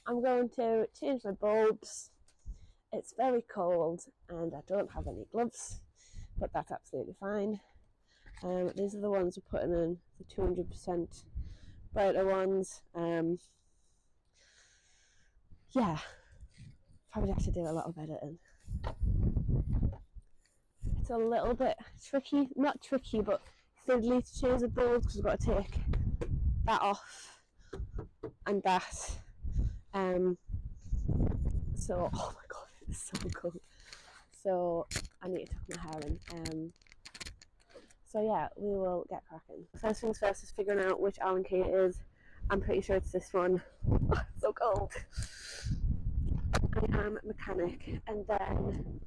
I'm going to change my bulbs. It's very cold and I don't have any gloves, but that's absolutely fine. These are the ones we're putting in, the 200% brighter ones. Yeah, probably have to do a lot of editing. It's a little bit tricky, not tricky, but fiddly to change the bulbs because we've got to take that off and that. So, oh my god, it's so cold. So I need to tuck my hair in. So yeah, we will get cracking. First things first is figuring out which Allen key it is. I'm pretty sure it's this one. Oh, it's so cold. I am mechanic, and then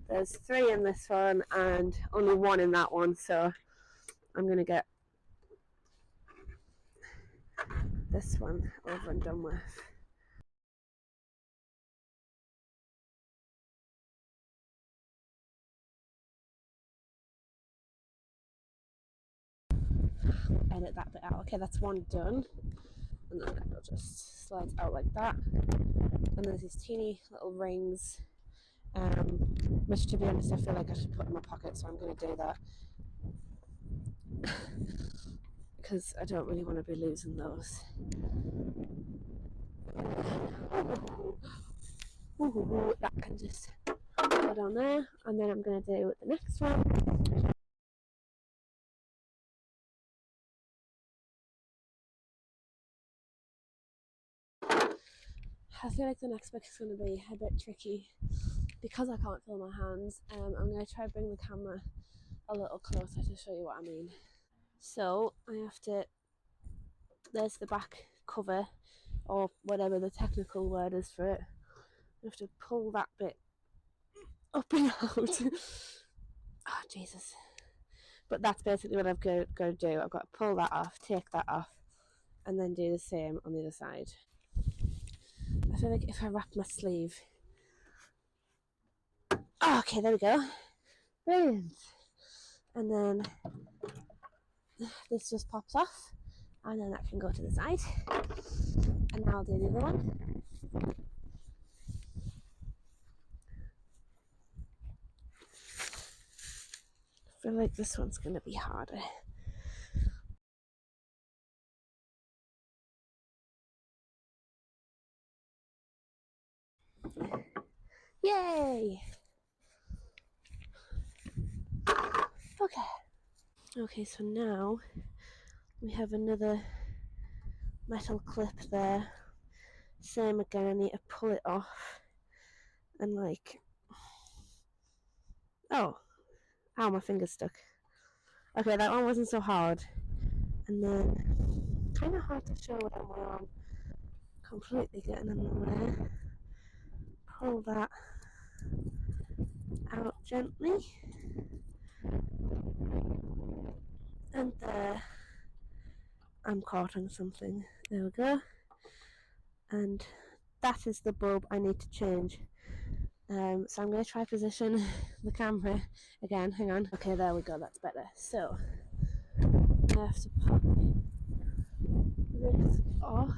there's 3 in this one and only 1 in that one, so I'm gonna get this one over and done with. Edit that bit out. Okay, that's one done, and then it'll just slide out like that. And there's these teeny little rings, which to be honest I feel like I should put in my pocket, so I'm going to do that because I don't really want to be losing those. Ooh, that can just go down there, and then I'm going to do the next one. I feel like the next bit is going to be a bit tricky because I can't feel my hands. I'm going to try to bring the camera a little closer to show you what I mean. So I have to, there's the back cover, or whatever the technical word is for it. I have to pull that bit up and out. Oh Jesus. But that's basically what I've got to do. I've got to pull that off, take that off, and then do the same on the other side. I feel like if I wrap my sleeve. Oh, okay, there we go. Brilliant. And then this just pops off, and then that can go to the side. And now I'll do the other one. I feel like this one's going to be harder. Yay! Okay, so now we have another metal clip there. Same again, I need to pull it off and like, oh, ow, my finger's stuck. Okay, that one wasn't so hard. And then, kind of hard to show it on my arm. Completely getting in the way. Pull that out gently. And there, I'm caught on something. There we go. And that is the bulb I need to change. So I'm going to try position the camera again. Hang on. Okay, there we go. That's better. So I have to pop this off.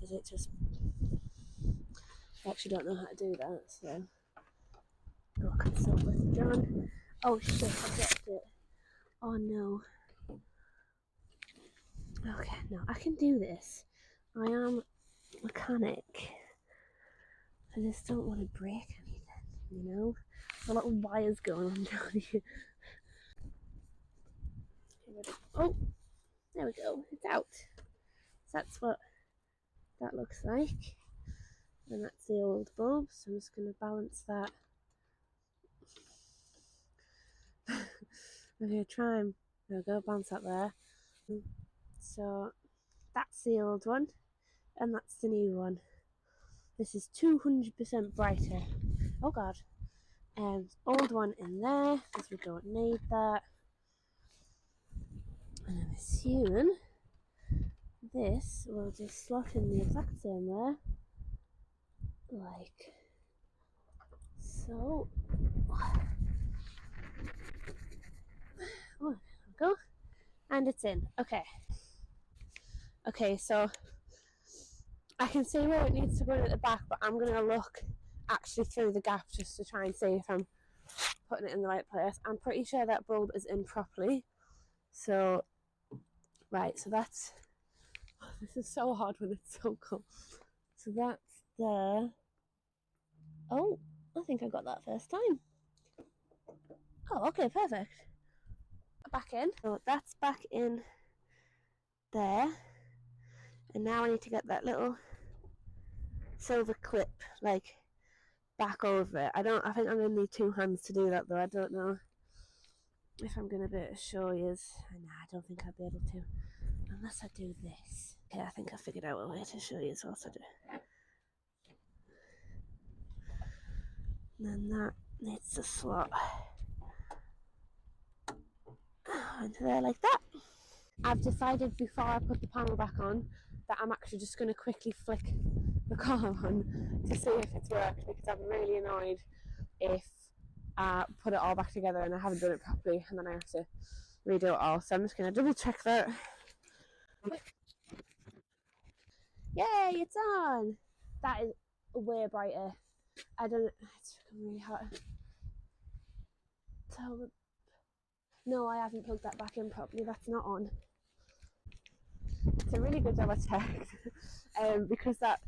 Does it just? I actually don't know how to do that. So I'll consult with John. Oh shit! I dropped it. Oh no. Okay, no, I can do this. I am a mechanic. I just don't want to break anything, you know? There's a lot of wires going on down here. Oh, there we go, it's out. So that's what that looks like. And that's the old bulb, so I'm just going to balance that. I'm going to try and, there we go, balance that there. So that's the old one, and that's the new one. This is 200% brighter. Oh god. Old one in there, because we don't need that. And I'm assuming this will just slot in the exact same way. Like so. Oh, there we go. And it's in. Okay. Okay, so I can see where it needs to go in at the back, but I'm going to look actually through the gap just to try and see if I'm putting it in the right place. I'm pretty sure that bulb is in properly. So, right, so that's... Oh, this is so hard when it's so cool. So that's there. Oh, I think I got that first time. Oh, okay, perfect. Back in. So that's back in there. And now I need to get that little silver clip, like, back over it. I think I'm going to need 2 hands to do that, though. I don't know if I'm going to be able to show you. Nah, I don't think I'll be able to. Unless I do this. Okay, I think I figured out a way to show you what to do. And then that needs to slot into there like that. I've decided before I put the panel back on that I'm actually just going to quickly flick the collar on to see if it's worked, because I'm really annoyed if I put it all back together and I haven't done it properly and then I have to redo it all. So I'm just going to double check that. Yay, it's on! That is way brighter. I don't... It's really hot. No, I haven't plugged that back in properly. That's not on. It's a really good job I checked. Because that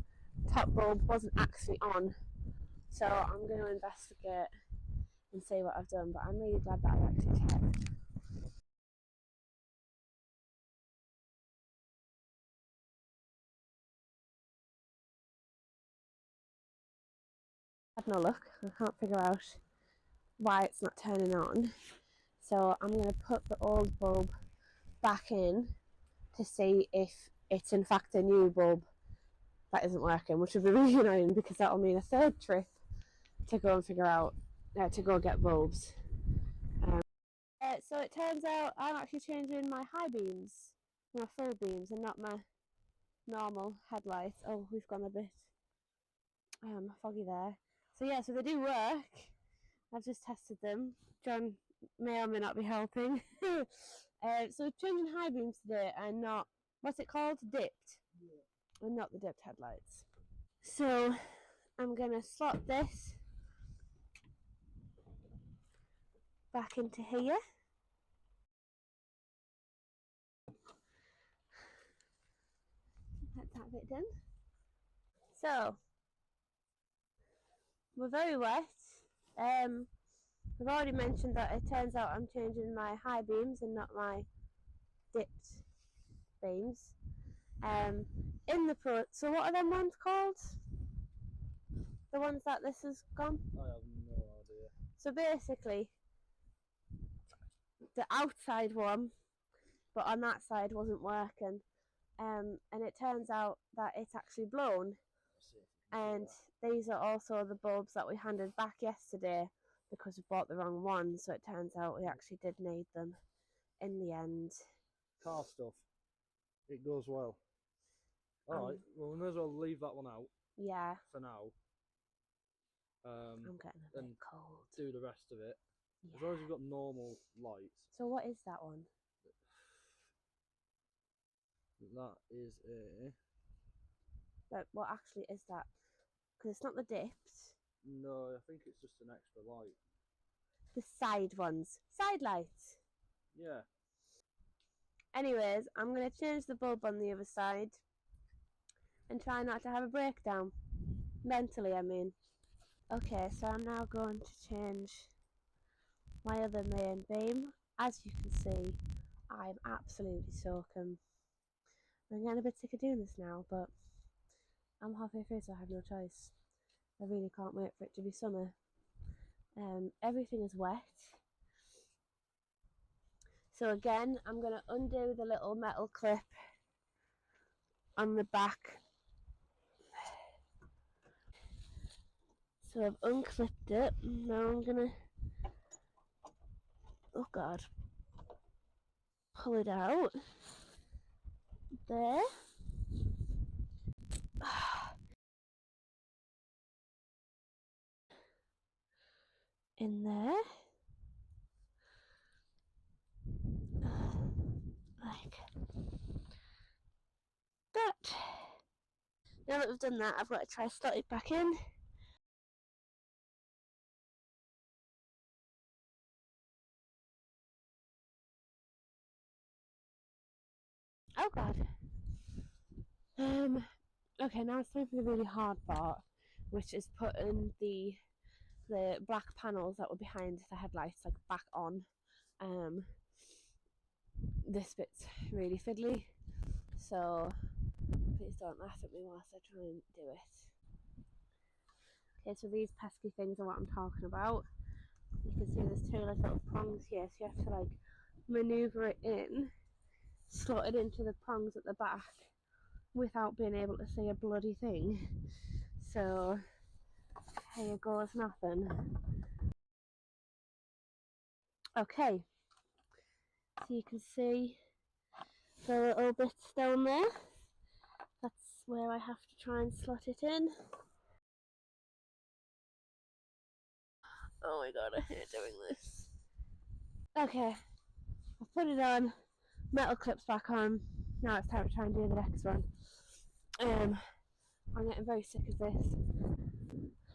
top bulb wasn't actually on. So I'm going to investigate and see what I've done. But I'm really glad that I actually checked. I've no luck. I can't figure out why it's not turning on. So I'm going to put the old bulb back in to see if it's in fact a new bulb that isn't working, which would be really annoying because that'll mean a third trip to go and figure out, to go get bulbs. So it turns out I'm actually changing my high beams, my full beams, and not my normal headlights. Oh, we've gone a bit foggy there. So yeah, so they do work. I've just tested them. John may or may not be helping. So changing high beams today and not, what's it called? Dipped. Yeah. And not the dipped headlights. So I'm going to slot this back into here. Let that bit done. So we're very wet. I've already mentioned that it turns out I'm changing my high beams and not my dipped beams. In the pro, so what are them ones called? The ones that this has gone? I have no idea. So basically, the outside one, but on that side wasn't working. And it turns out that it's actually blown. And these are also the bulbs that we handed back yesterday because we bought the wrong ones. So it turns out we actually did need them in the end. Car stuff. It goes well. Alright, well, we may as well leave that one out. Yeah. For now. I'm getting a bit cold. Do the rest of it. Yeah. As long as you've got normal lights. So what is that one? That is a... But what actually is that? Because it's not the dipped. No, I think it's just an extra light. The side ones. Side lights. Yeah. Anyways, I'm going to change the bulb on the other side and try not to have a breakdown. Mentally, I mean. Okay, so I'm now going to change my other main beam. As you can see, I'm absolutely soaking. I'm getting a bit sick of doing this now, but I'm halfway through, so I have no choice. I really can't wait for it to be summer. Everything is wet. So again, I'm going to undo the little metal clip on the back. So I've unclipped it. Now I'm going to, oh God, pull it out. There. In there. Like Now that we've done that, I've got to try slot it back in. Oh god. Okay, now it's time for the really hard part, which is putting the black panels that were behind the headlights like back on. This bit's really fiddly, so please don't laugh at me whilst I try and do it. Okay, so these pesky things are what I'm talking about. You can see there's two like little prongs here, so you have to like maneuver it in, slot it into the prongs at the back without being able to see a bloody thing. So here goes nothing. Okay, so you can see the little bits down there. That's where I have to try and slot it in. Oh my god, I hate doing this. Okay, I've put it on, metal clips back on. Now it's time to try and do the next one. I'm getting very sick of this.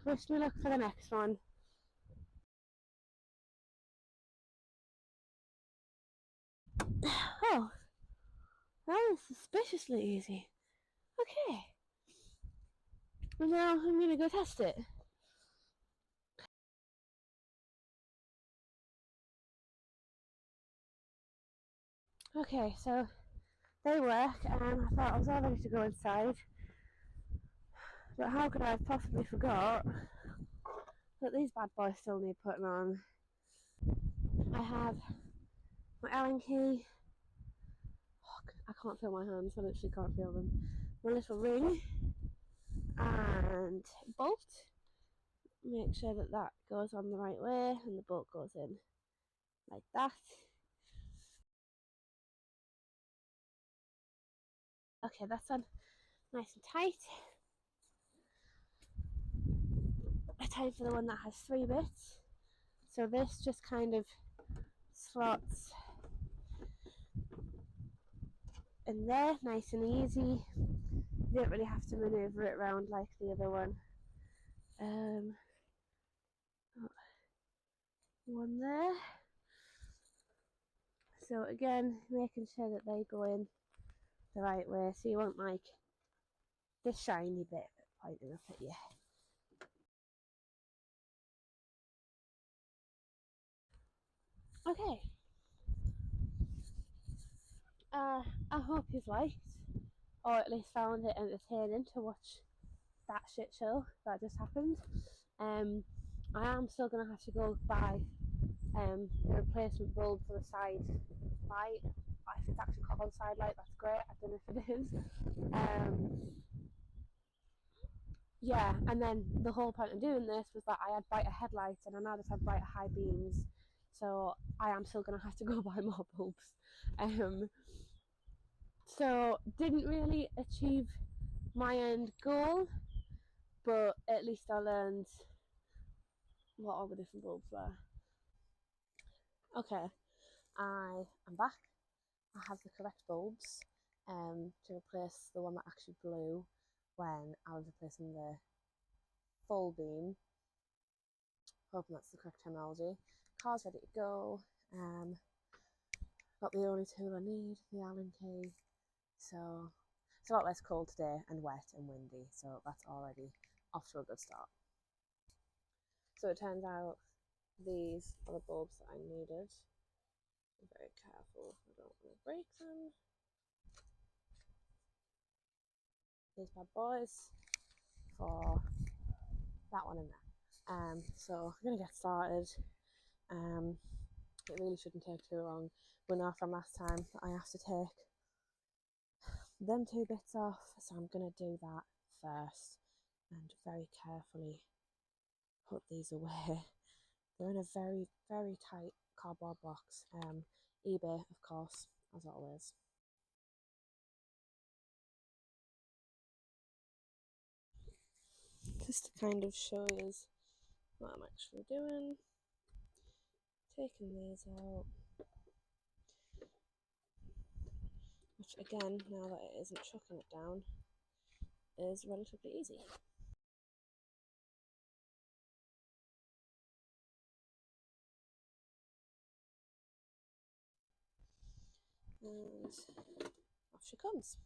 Wish me luck for the next one. Oh, that was suspiciously easy. Okay. Well, now I'm going to go test it. Okay, so they work, and I thought I was all ready to go inside. But how could I have possibly forgot that these bad boys still need putting on? I have my Allen key. Oh, I can't feel my hands, I literally can't feel them. My little ring and bolt. Make sure that that goes on the right way and the bolt goes in like that. Okay, that's on nice and tight. Time for the one that has 3 bits. So this just kind of slots in there, nice and easy. You don't really have to maneuver it around like the other one. One there. So again, making sure that they go in the right way, so you want like this shiny bit pointing up at you. Okay. I hope you've liked, or at least found it entertaining to watch that shit show that just happened. I am still going to have to go buy a replacement bulb for the side light. If it's actually called side light, that's great. I don't know if it is. Yeah, and then the whole point of doing this was that I had brighter headlights and I now just have brighter high beams, so I am still going to have to go buy more bulbs. So didn't really achieve my end goal, but at least I learned what all the different bulbs were. Okay, I am back. I have the correct bulbs to replace the one that actually blew when I was replacing the full beam. Hoping that's the correct terminology. Car's ready to go. Got the only tool I need, the Allen key. So it's a lot less cold today and wet and windy, so that's already off to a good start. So it turns out these are the bulbs that I needed. Be very careful, I don't want to break them. These bad boys for that one in there. So I'm gonna get started. It really shouldn't take too long. We know from last time that I have to take them 2 bits off, so I'm gonna do that first and very carefully put these away. They're in a very, very tight cardboard box. eBay, of course, as always. Just to kind of show you what I'm actually doing. Taking these out. Which again, now that it isn't chucking it down, is relatively easy. And off she comes.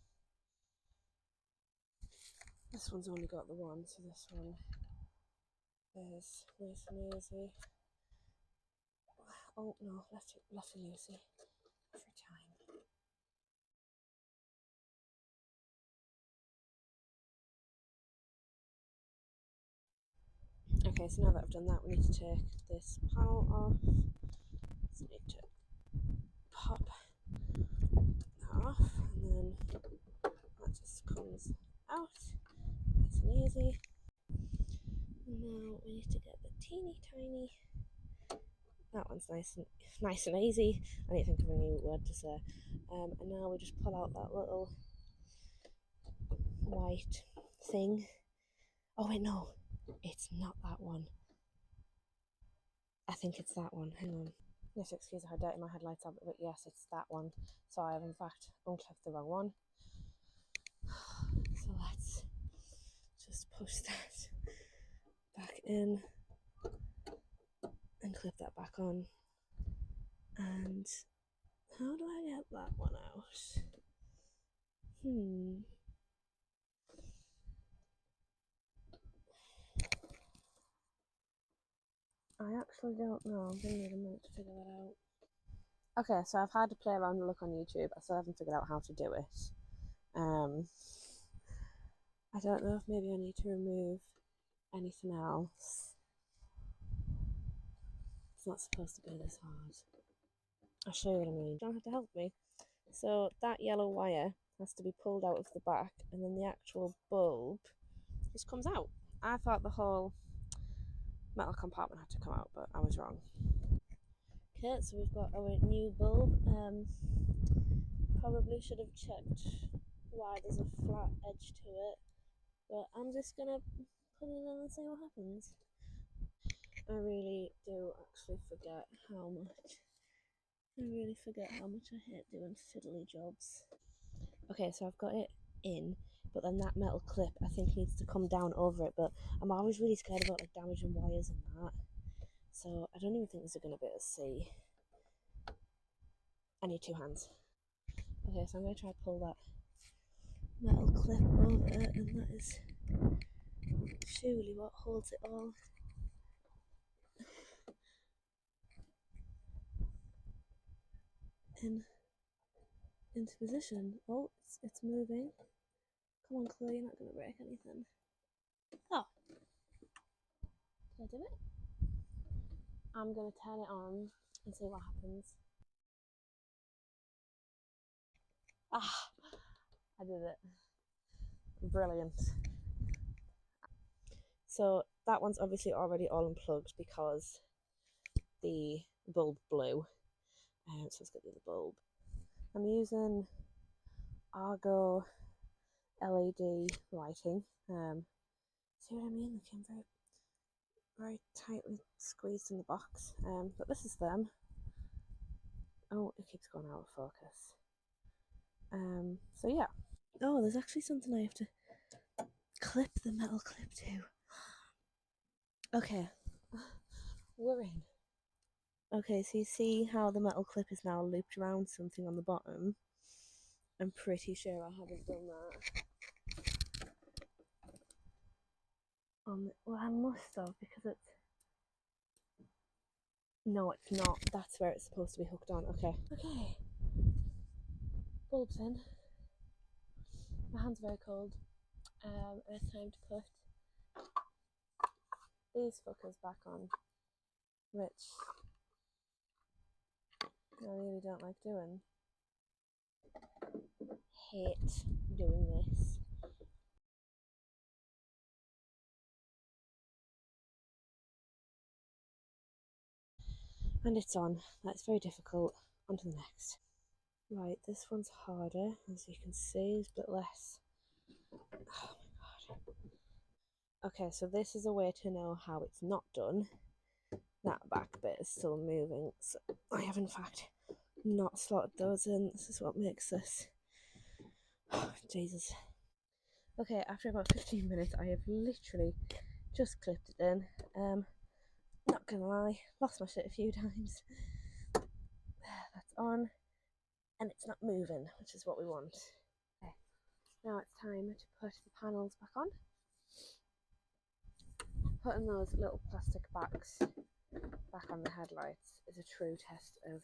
This one's only got the one, so this one is nice and easy. Oh no, lefty loosey. Every time. Okay, so now that I've done that, we need to take this panel off. So we need to pop that off, and then that just comes out, nice and easy. And now we need to get the teeny tiny. That one's nice and easy. I need to think of a new word to say. And now we just pull out that little white thing. Oh wait, no, it's not that one. I think it's that one. Hang on. Yes, excuse how dirty my headlights are, but yes, it's that one. So I have in fact unclipped the wrong one. So let's just push that back in and clip that back on. And how do I get that one out? I actually don't know. I'm gonna need a minute to figure that out. Okay, so I've had to play around and look on YouTube. I still haven't figured out how to do it. I don't know if maybe I need to remove anything else. It's not supposed to be this hard. I'll show you what I mean. You don't have to help me. So that yellow wire has to be pulled out of the back, and then the actual bulb just comes out. I thought the whole metal compartment had to come out, but I was wrong. Okay, so we've got our new bulb. Probably should have checked why there's a flat edge to it, but I'm just gonna put it in and see what happens. I really do actually forget how much. I really forget how much I hate doing fiddly jobs. Okay, so I've got it in, but then that metal clip I think needs to come down over it, but I'm always really scared about like damaging wires and that. So I don't even think this is going to be able to see. I need two hands. Okay, so I'm going to try to pull that metal clip over it, and that is surely what holds it all into position. Oh, it's moving. Come on, Chloe, you're not going to break anything. Oh, did I do it? I'm going to turn it on and see what happens. Ah, I did it. Brilliant. So that one's obviously already all unplugged because the bulb blew. So let's get the other bulb. I'm using Argo LED lighting. See what I mean? They came very, very tightly squeezed in the box. But this is them. Oh, it keeps going out of focus. So yeah. Oh, there's actually something I have to clip the metal clip to. Okay, we're in. Okay, so you see how the metal clip is now looped around something on the bottom? I'm pretty sure I haven't done that. Well, I must have, because it's... No, it's not. That's where it's supposed to be hooked on. Okay. Okay. Bulb's in. My hand's very cold. And it's time to put these fuckers back on, which I really don't like doing. Hate doing this. And it's on. That's very difficult. On to the next. Right, this one's harder, as you can see, it's a bit less. Oh my god. Okay, so this is a way to know how it's not done. That back bit is still moving, so I have in fact not slotted those in. This is what makes this. Oh, Jesus. Okay, after about 15 minutes, I have literally just clipped it in. Not gonna lie, lost my shit a few times. That's on, and it's not moving, which is what we want. Okay, now it's time to put the panels back on. Putting those little plastic backs back on the headlights is a true test of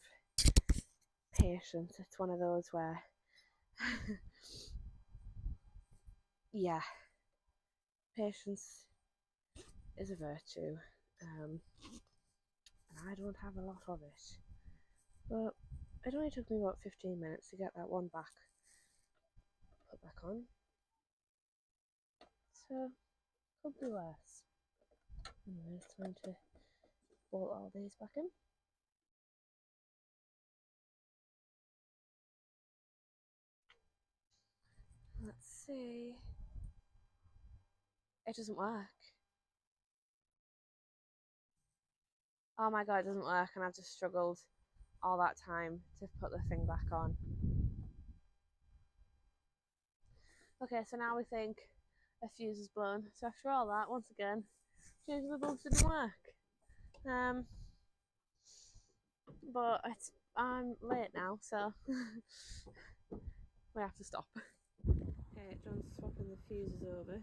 patience. It's one of those where, yeah, patience is a virtue, and I don't have a lot of it. But it only took me about 15 minutes to get that one back put back on, so could be worse. Anyway, it's time to bolt all these back in. Let's see. It doesn't work. Oh my god, it doesn't work, and I've just struggled all that time to put the thing back on. Okay, so now we think a fuse is blown. So after all that, once again, changing the bulbs didn't work. But I'm late now, so we have to stop. Okay, John's swapping the fuses over.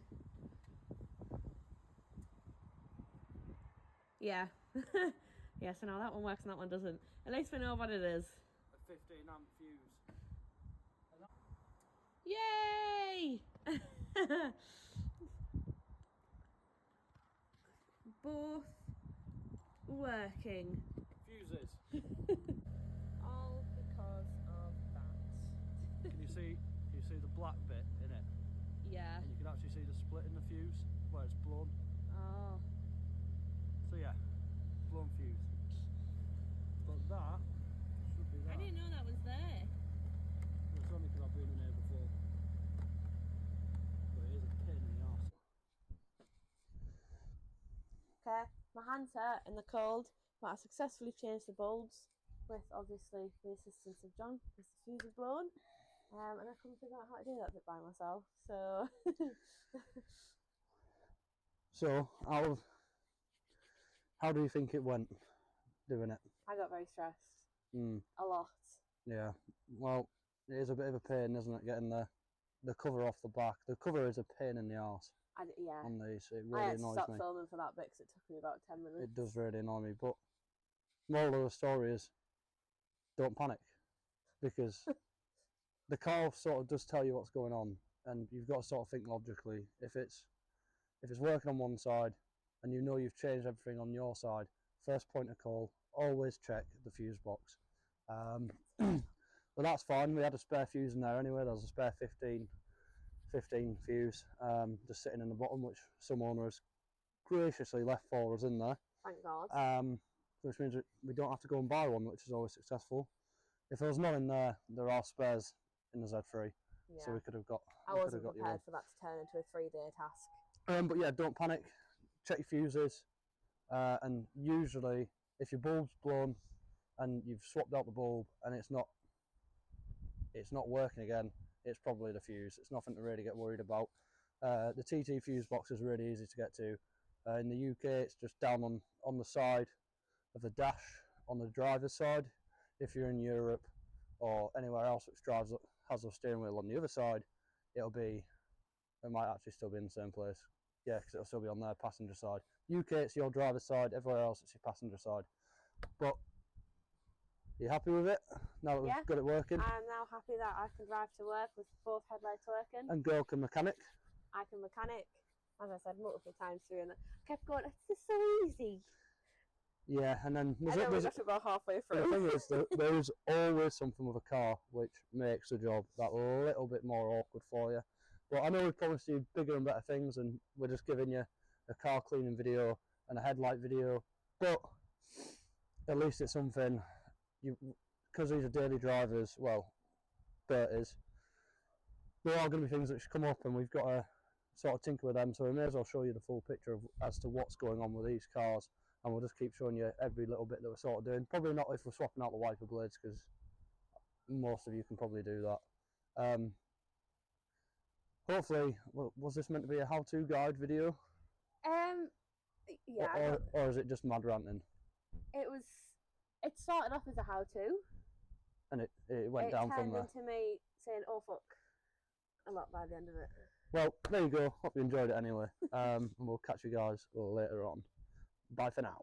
Yeah. Yeah, so now that one works and that one doesn't. At least we know what it is. A 15 amp fuse. Yay! Both working. Fuses. All because of that. Can you see the black bit in it? Yeah. And you can actually see the split in the fuse where it's blown. Oh. So yeah, blown fuse. But that should be that. I didn't know that was there. It's only because I've been in here before. But it is a pain in the arse. Okay, my hands hurt in the cold, but I successfully changed the bulbs with obviously the assistance of John because the fuse is blown. And I couldn't figure out how to do that bit by myself. So So how do you think it went doing it? I got very stressed. Mm. A lot. Yeah. Well, it is a bit of a pain, isn't it, getting the cover off the back. The cover is a pain in the arse. Yeah. On these, it I really had to annoys stop me. filming for that bit because it took me about 10 minutes. It does really annoy me. But moral of the story is, don't panic, because the car sort of does tell you what's going on, and you've got to sort of think logically. If it's working on one side, and you know you've changed everything on your side, first point of call, always check the fuse box. But that's fine. We had a spare fuse in there anyway. There was a spare 15 fuse just sitting in the bottom, which some owner has graciously left for us in there. Thank God. Which means we don't have to go and buy one, which is always successful. If there was none in there, there are spares in the Z3, Yeah. so we could have got. I wasn't prepared for that to turn into a 3-day task. But yeah, don't panic. Check your fuses, and usually, if your bulb's blown and you've swapped out the bulb and it's not working again, it's probably the fuse. It's nothing to really get worried about. The TT fuse box is really easy to get to. In the UK, it's just down on the side of the dash on the driver's side. If you're in Europe or anywhere else which has a steering wheel on the other side, it might actually still be in the same place. Yeah, because it'll still be on their passenger side. UK, it's your driver's side. Everywhere else, it's your passenger side. But are you happy with it now that we've got it working? I'm now happy that I can drive to work with both headlights working. And girl can mechanic. I can mechanic, as I said multiple times through, and I kept going, it's just so easy. Yeah, and then we got about halfway through. The thing is, there's always something with a car which makes the job that little bit more awkward for you. But I know we've promised you bigger and better things, and we're just giving you a car cleaning video and a headlight video. But at least it's something, because these are daily drivers, well, Bert is, there are going to be things that should come up, and we've got to sort of tinker with them, so we may as well show you the full picture as to what's going on with these cars, and we'll just keep showing you every little bit that we're sort of doing. Probably not if we're swapping out the wiper blades, because most of you can probably do that. hopefully, was this meant to be a how-to guide video? Yeah. Or is it just mad ranting? It started off as a how-to. And it went down from there. It turned into me saying "oh fuck" a lot by the end of it. Well, there you go. Hope you enjoyed it anyway. And we'll catch you guys later on. Bye for now.